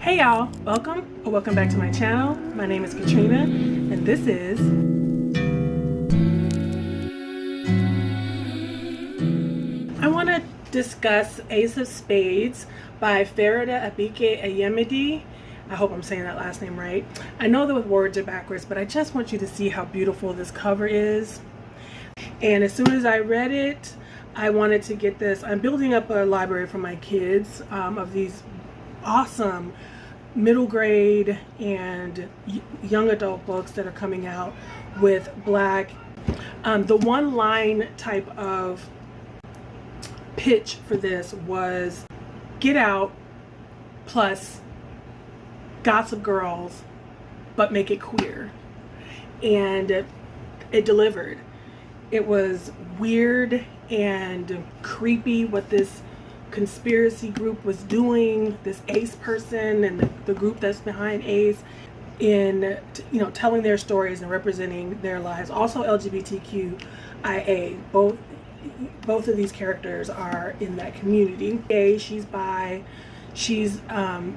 Hey y'all, welcome back to my channel. My name is Katrina and this is I want to discuss Ace of Spades by Farida Abike Ayemide. I hope I'm saying that last name right. I know the words are backwards, but I just want you to see how beautiful this cover is. And as soon as I read it, I wanted to get this. I'm building up a library for my kids of these awesome middle grade and young adult books that are coming out with black. The one line type of pitch for this was Get Out plus Gossip Girls, but make it queer. And it delivered. It was weird and creepy what this conspiracy group was doing, this Ace person and the group that's behind Ace, in telling their stories and representing their lives. Also LGBTQIA, both of these characters are in that community. She's bi, she's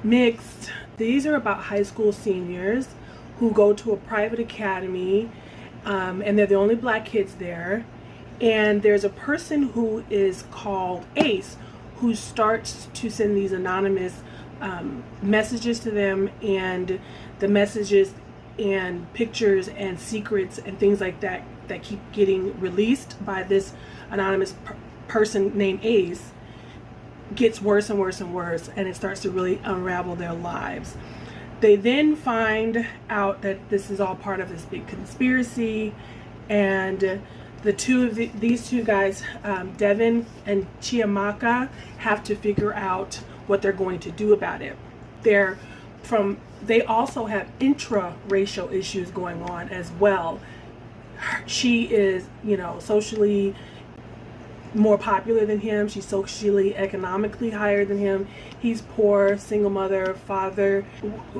mixed. These are about high school seniors who go to a private academy, and they're the only black kids there. And there's a person who is called Ace who starts to send these anonymous messages to them, and the messages and pictures and secrets and things like that that keep getting released by this anonymous person named Ace gets worse and worse and worse, and it starts to really unravel their lives. They then find out that this is all part of this big conspiracy, and these two guys, Devin and Chiamaka, have to figure out what they're going to do about it. They also have intra-racial issues going on as well. She is, socially more popular than him. She's socially, economically higher than him. He's poor, single mother, father,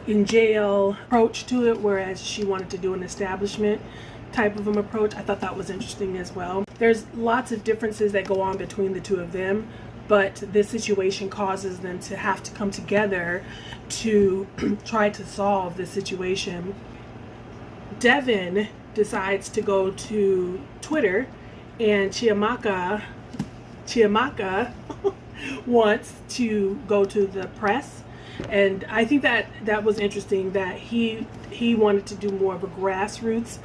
in jail approach to it, whereas she wanted to do an establishment type of an approach. I thought that was interesting as well. There's lots of differences that go on between the two of them, but this situation causes them to have to come together to try to solve this situation. Devin decides to go to Twitter, and Chiamaka wants to go to the press. And I think that was interesting that he wanted to do more of a grassroots.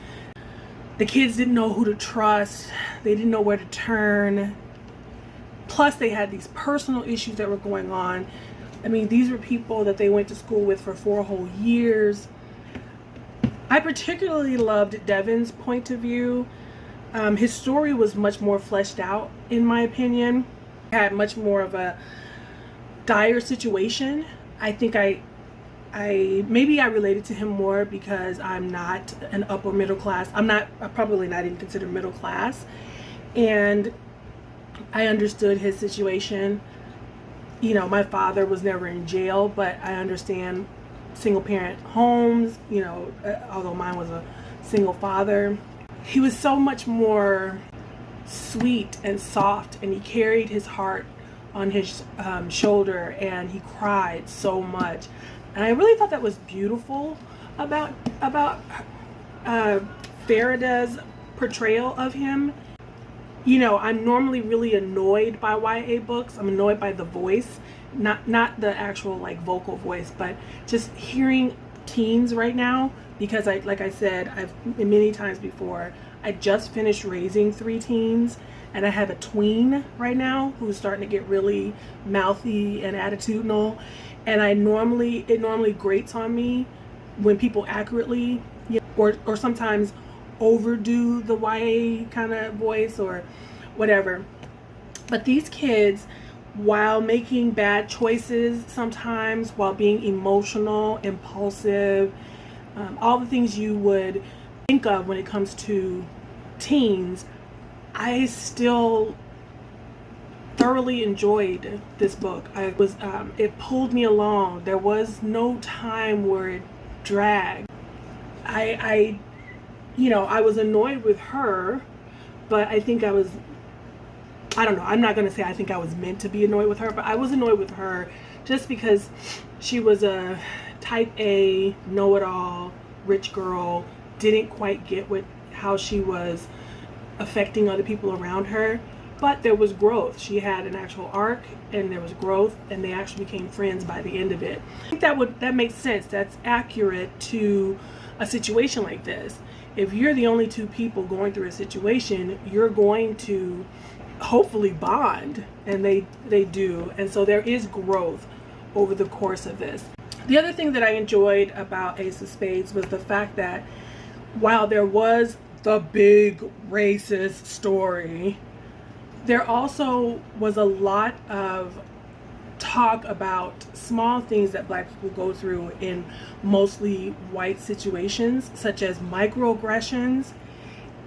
The kids didn't know who to trust. They didn't know where to turn. Plus, they had these personal issues that were going on. I mean, these were people that they went to school with for 4 whole years. I particularly loved Devin's point of view. His story was much more fleshed out, in my opinion. Had much more of a dire situation. I think maybe I related to him more because I'm not an upper middle class. I'm probably not even considered middle class. And I understood his situation. My father was never in jail, but I understand single parent homes, although mine was a single father. He was so much more sweet and soft, and he carried his heart on his shoulder, and he cried so much. And I really thought that was beautiful about Farida's portrayal of him. I'm normally really annoyed by YA books. I'm annoyed by the voice, not the actual vocal voice, but just hearing teens right now, because like I said, I've many times before, I just finished raising 3 teens, and I have a tween right now who's starting to get really mouthy and attitudinal. And it normally grates on me when people accurately, or sometimes overdo the YA kind of voice or whatever. But these kids, while making bad choices sometimes, while being emotional, impulsive, all the things you would think of when it comes to teens, I still thoroughly enjoyed this book. It pulled me along. There was no time where it dragged. I was annoyed with her, but I think I don't know, I'm not going to say I think I was meant to be annoyed with her, but I was annoyed with her just because She was a type A, know-it-all, rich girl, didn't quite get how she was affecting other people around her, but there was growth. She had an actual arc, and there was growth, and they actually became friends by the end of it. I think that makes sense. That's accurate to a situation like this. If you're the only two people going through a situation, you're going to hopefully bond, and they do. And so there is growth over the course of this. The other thing that I enjoyed about Ace of Spades was the fact that while there was the big racist story, there also was a lot of talk about small things that Black people go through in mostly white situations, such as microaggressions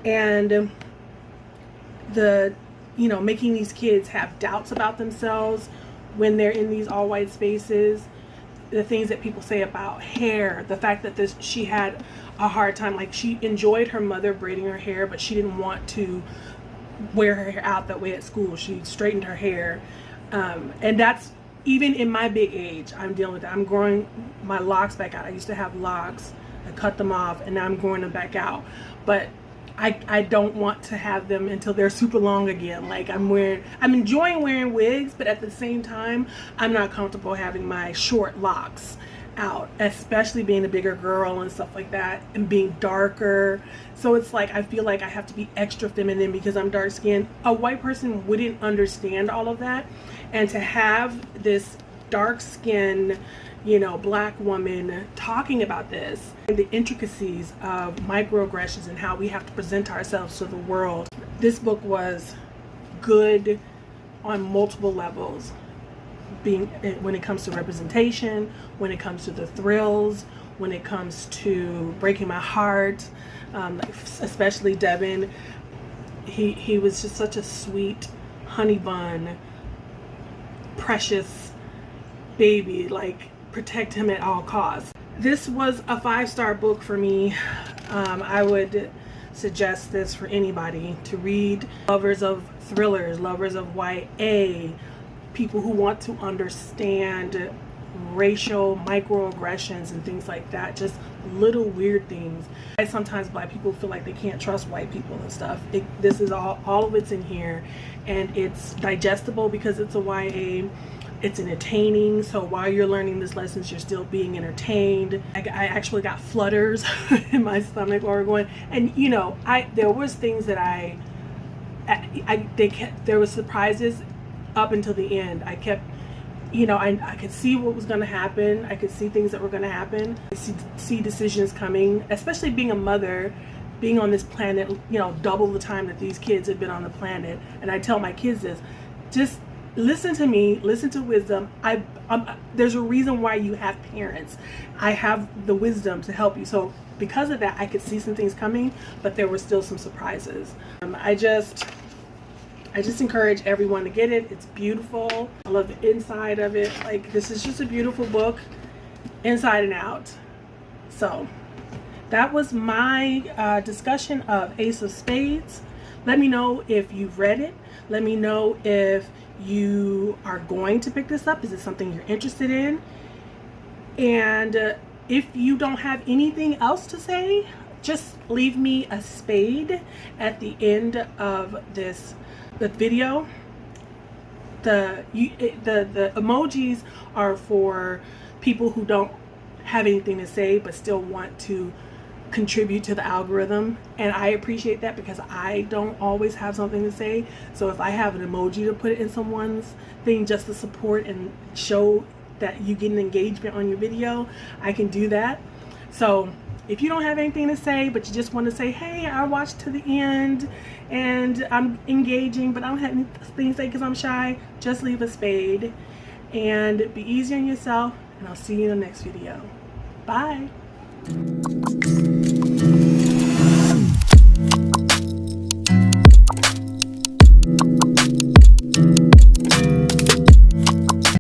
and making these kids have doubts about themselves when they're in these all white spaces. The things that people say about hair, the fact that she had a hard time, like she enjoyed her mother braiding her hair, but she didn't want to wear her hair out that way at school. She straightened her hair, and that's even in my big age. I'm dealing with that. I'm growing my locks back out. I used to have locks, I cut them off, and now I'm growing them back out, but I don't want to have them until they're super long again. Like I'm enjoying wearing wigs, but at the same time, I'm not comfortable having my short locks out, especially being a bigger girl and stuff like that, and being darker. So it's like I feel like I have to be extra feminine because I'm dark skinned. A white person wouldn't understand all of that, and to have this dark skinned, Black woman talking about this and the intricacies of microaggressions and how we have to present ourselves to the world. This book was good on multiple levels, when it comes to representation, when it comes to the thrills, when it comes to breaking my heart, especially Devin. He was just such a sweet honey bun, precious baby. Like, protect him at all costs. This was a 5-star book for me. I would suggest this for anybody to read. Lovers of thrillers, lovers of YA, people who want to understand racial microaggressions and things like that, just little weird things. Sometimes Black people feel like they can't trust white people and stuff. This is all of it's in here, and it's digestible because it's a YA. It's entertaining, so while you're learning these lessons, you're still being entertained. I actually got flutters in my stomach while we're going, and there was things that there was surprises up until the end. I kept, I could see what was going to happen. I could see things that were going to happen. I see decisions coming, especially being a mother, being on this planet, double the time that these kids have been on the planet. And I tell my kids this, just listen to me, listen to wisdom. There's a reason why you have parents. I have the wisdom to help you. So because of that, I could see some things coming, but there were still some surprises. I just encourage everyone to get it. It's beautiful. I love the inside of it. Like, this is just a beautiful book, inside and out. So that was my discussion of Ace of Spades. Let me know if you've read it. Let me know if you are going to pick this up. Is it something you're interested in? And if you don't have anything else to say, just leave me a spade at the end of the video. The emojis are for people who don't have anything to say but still want to contribute to the algorithm, and I appreciate that because I don't always have something to say. So if I have an emoji to put it in someone's thing just to support and show that you get an engagement on your video, I can do that. So if you don't have anything to say but you just want to say, hey, I watched to the end and I'm engaging but I don't have anything to say because I'm shy, just leave a spade and be easy on yourself, and I'll see you in the next video. Bye.